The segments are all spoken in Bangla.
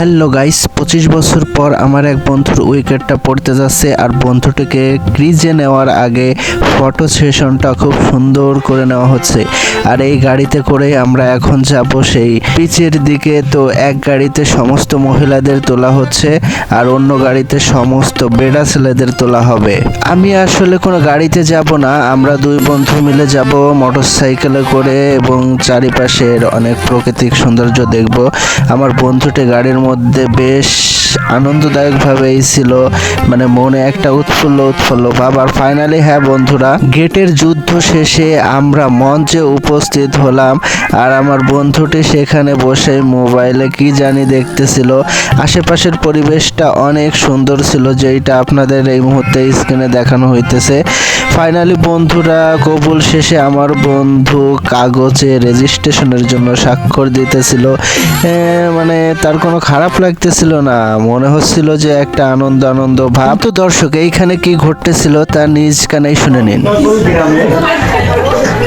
হ্যালো গাইস, 25 বছর পর আমার এক বন্ধুর উইকেটটা পড়তে যাচ্ছে। আর বন্ধুটিকে ক্রিজে নেওয়ার আগে ফটো সেশনটা খুব সুন্দর করে নেওয়া হচ্ছে। আর এই গাড়িতে করে আমরা এখন যাব সেই পিচের দিকে। তো এক গাড়িতে সমস্ত মহিলাদের তোলা হচ্ছে আর অন্য গাড়িতে সমস্ত বেড়া ছেলেদের তোলা হবে। আমি আসলে কোনো গাড়িতে যাব না, আমরা দুই বন্ধু মিলে যাব মোটরসাইকেলে করে এবং চারিপাশের অনেক প্রাকৃতিক সৌন্দর্য দেখব। আমার বন্ধুটি গাড়ির মধ্যে বেশ আনন্দদায়কভাবেই ছিল, মানে মনে একটা উৎফুল্ল ভাব। আর ফাইনালি হ্যাঁ বন্ধুরা, গেটের যুদ্ধ শেষে আমরা মঞ্চে উপস্থিত হলাম। আর আমার বন্ধুটি সেখানে বসে মোবাইলে কি জানি দেখতেছিল। আশেপাশের পরিবেশটা অনেক সুন্দর ছিল, যেটা আপনাদের এই মুহূর্তে স্ক্রিনে দেখানো হইতেছে। ফাইনালি বন্ধুরা, কবুল শেষে আমার বন্ধু কাগজে রেজিস্ট্রেশনের জন্য স্বাক্ষর দিতেছিল। মানে তার কোনো খারাপ লাগতেছিল না, মনে হচ্ছিল যে একটা আনন্দ ভাব। তো দর্শক, এইখানে কি ঘটতেছিল তা নিজ কানেই শুনে নিন।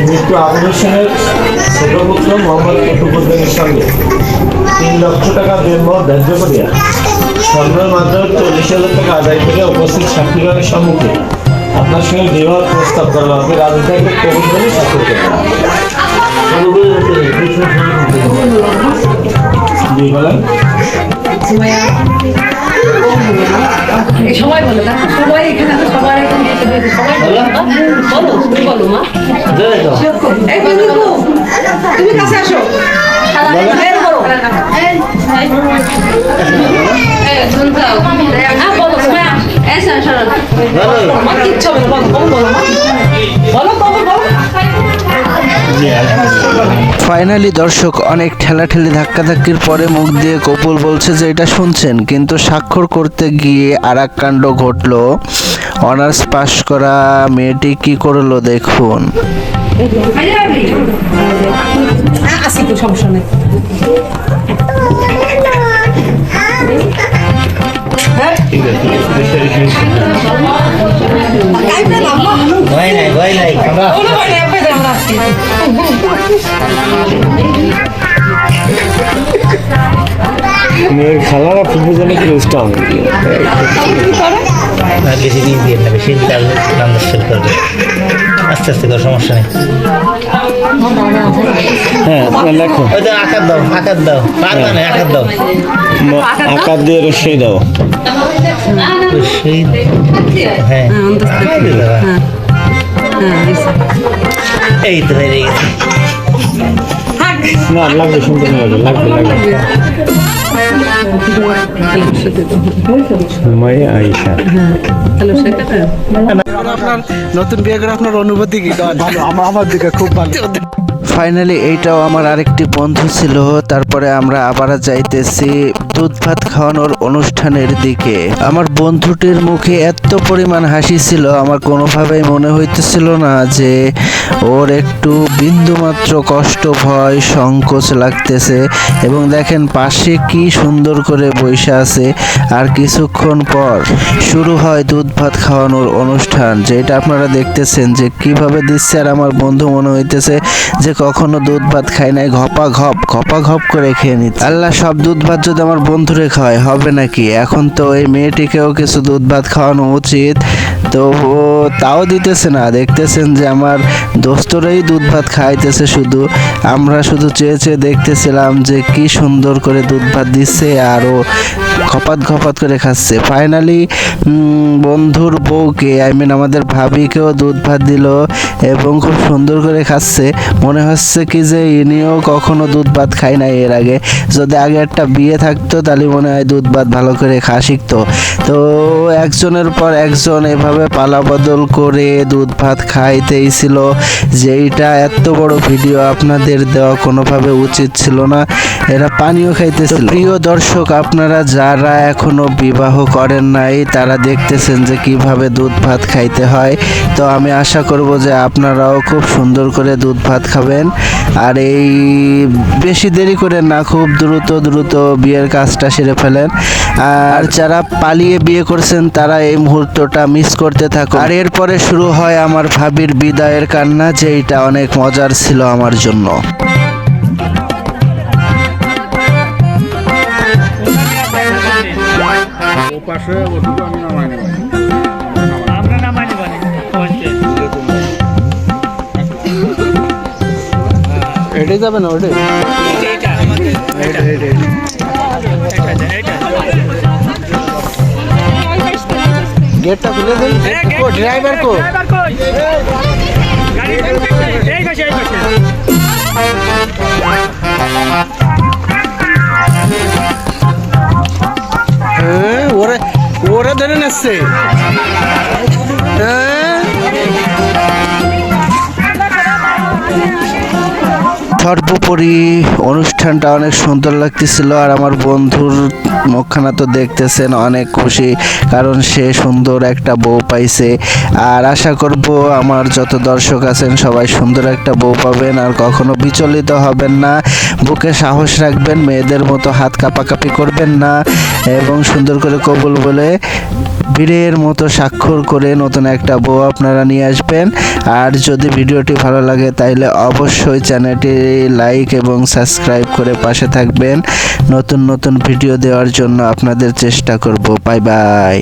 মৃত্যু আবুল সেনের ছোট পুত্র মোহাম্মদ কুতুবুদ্দিনের সঙ্গে 3 লক্ষ টাকা দেনমোহর ধার্য করিয়া স্বর্ণের মাধ্যমে 40,000 টাকা আদায় করে উপস্থিত সাক্ষীগণের সম্মুখে আপনার সঙ্গে বিবাহ প্রস্তাব করলাম। আপনি রাজি থাকলে কবুল বলে স্বাক্ষর করবেন। জি বলেন। সময় বলো, দেখো সবাই এখানে আছে, সবার এখন যেতে হবে, সবাই বলো তুমি বলো মা। এই বন্ধু তুমি কাছে আসো, বের করো। বলো সময় এসে শরৎ মা, কিচ্ছু হবে না, বলো বলো বলো। ফাইনালি দর্শক, অনেক ঠেলাঠেলি ধাক্কাধাক্কির পরে মুখ দিয়ে কপুল বলছে যে এটা শুনছেন, কিন্তু স্বাক্ষর করতে গিয়ে আর এক কাণ্ড ঘটলো। অনার্স পাশ করা মেয়েটি কি করলো দেখুন। আসি তো সমস্যা নেই। মেয়ের খালারা ফুটবল জানে কি রোজটা হবে বেশি দিন দিয়ে না, বেশি নাম করবে, আস্তে আস্তে করে সমস্যা নেই। হ্যাঁ লেখো, ওই তো আকার দাও পারবা না, আকার দাও, আকার দিয়ে রসই দাও। হ্যাঁ এই তো হয়ে গেছে। না লাগবে, শুনতে লাগবে সময় আইসা। আপনার নতুন বিয়ে করে আপনার অনুভূতি কি? ভালো, আমার দিকে খুব ভালো। ফাইনালি এইটাও আমার আরেকটি বন্ধু ছিল। তারপরে আমরা আবার যাইতেছি দুধ ভাত খাওয়ানোর অনুষ্ঠানের দিকে। আমার বন্ধুটির মুখে এত পরিমাণ হাসি ছিল, আমার কোনোভাবেই মনে হইতেছিল না যে ওর একটু বিন্দুমাত্র কষ্ট, ভয়, সংকোচ লাগতেছে। এবং দেখেন পাশে কি সুন্দর করে বসে আছে। আর কিছুক্ষণ পর শুরু হয় দুধ ভাত খাওয়ানোর অনুষ্ঠান, যেটা আপনারা দেখতেছেন যে কিভাবে দিচ্ছে। আর আমার বন্ধু মনে হইতেছে যে কখনো দুধ ভাত খাই নাই, ঘপা ঘপ করে খেয়ে নিচ্ছে। আল্লাহ, সব দুধ ভাত যদি আমার বন্ধুরে খাওয়ায় হবে নাকি? এখন তো এই মেয়েটিকেও কিছু দুধ ভাত খাওয়ানো উচিত, তো ও তাও দিতেছে না। দেখতেছেন যে আমার দোস্তরাই দুধ ভাত খাইতেছে, শুধু আমরা শুধু চেয়ে দেখতেছিলাম যে কি সুন্দর করে দুধ ভাত দিচ্ছে আর ও ঘপাত করে খাচ্ছে। ফাইনালি বন্ধুর বউকে, আমাদের ভাবিকেও দুধ ভাত দিল এবং খুব সুন্দর করে খাচ্ছে। মনে হচ্ছে কি যে ইনিও কখনো দুধ ভাত খায় নাই এর আগে। যদি আগে একটা বিয়ে থাকতো তাহলে মনে হয় দুধ ভাত ভালো করে খাওয়া শিখতো। তো একজনের পর একজন এভাবে পালা বদল করে দুধ ভাত খাইতেই ছিল, যেইটা এত বড় ভিডিও আপনাদের দেওয়া কোনোভাবে উচিত ছিল না। এরা পানিও খাইতেছিল। প্রিয় দর্শক, আপনারা যারা এখনো বিবাহ করেন নাই তারা দেখতেছেন যে কিভাবে দুধ ভাত খাইতে হয়। তো আমি আশা করব যে আপনারাও খুব সুন্দর করে দুধ ভাত খাবেন। আর এই বেশি দেরি করে না, খুব দ্রুত বিয়ের কাজটা সেরে ফেলেন। আর যারা পালিয়ে বিয়ে করছেন তারা এই মুহূর্তটা মিস করতে থাকুন। আর এরপরে শুরু হয় আমার ভাবির বিদায়ের কান্না, যেইটা অনেক মজার ছিল আমার জন্য। পাশে ওটুকু আমি নামাই নেব। আমরা নামাই নেবানি এটাই যাবে না ওটাই গেটটা খুলে দিন ও ড্রাইভার কো হ্যাঁ ওরা ওরা ধরে নিচ্ছে সর্বোপরি অনুষ্ঠানটা অনেক সুন্দর লাগতেছিল আর আমার বন্ধুর মুখখানা তো দেখতেছেন অনেক খুশি কারণ সে সুন্দর একটা বউ পাইছে আর আশা করব আমার যত দর্শক আছেন সবাই সুন্দর একটা বউ পাবেন আর কখনো বিচলিত হবেন না বুকে সাহস রাখবেন মেয়েদের মতো হাত কাঁপাকাঁপি করবেন না এবং সুন্দর করে কবুল বলে বীরের মতো স্বাক্ষর করে নতুন একটা বউ আপনারা নিয়ে আসবেন আর যদি ভিডিওটি ভালো লাগে তাহলে অবশ্যই চ্যানেলটি লাইক এবং সাবস্ক্রাইব করে পাশে থাকবেন নতুন নতুন ভিডিও দেওয়ার জন্য আপনাদের চেষ্টা করব বাই বাই।